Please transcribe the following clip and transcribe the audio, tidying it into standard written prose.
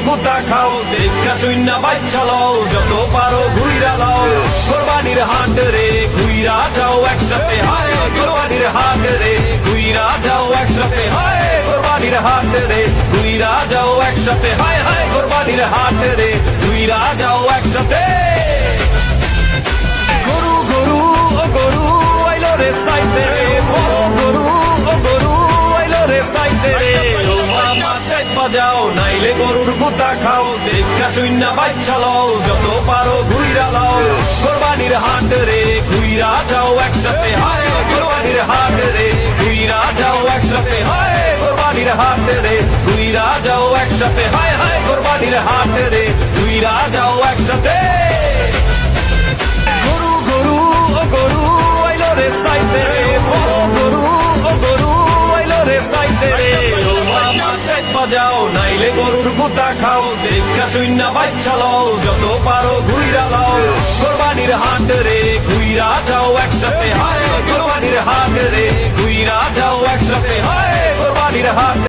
গুতা খাও দেখা শূন্য বাচ্চা লও যত পারো ঘুইরা লাও কোরবানির হাট রে ঘুইরা যাও একসাথে হায় কোরবানির হাট রে ঘুইরা যাও একসাথে হায় কোরবানির হাট রে ঘুইরা যাও একসাথে হায় হায় কোরবানির হাট রে ঘুইরা যাও একসাথে গরু গরু ও গরু আইলো রে সাইতে বড় গরু ও গরু আইলো রে সাইতে ও মামা চাই বাজাও নাইলে গরুর গুতা খাও দেখা শূন্য বাচ্চা লও যত পারো ঘুইরা লাও কোরবানির হাট রে ঘুইরা যাও একসাথে হায় কোরবানির হাট রে ঘুইরা যাও একসাথে হায় কোরবানির হাট রে ঘুইরা যাও একসাথে হায় হায় কোরবানির হাট রে ঘুইরা যাও একসাথে গরু গরু ও গরু আইলো রে সাইতে বড় গরু ও গরু আইলো রে সাইতে ও মামা চাই বাজাও নাইলে গরুর গুতা খাও দেখা শূন্য বাচ্চা লও যত পারো ঘুইরা লাও কোরবানির হাট রে ঘুইরা যাও একসাথে হায় কোরবানির হাট রে ঘুইরা যাও একসাথে হায় কোরবানির হাট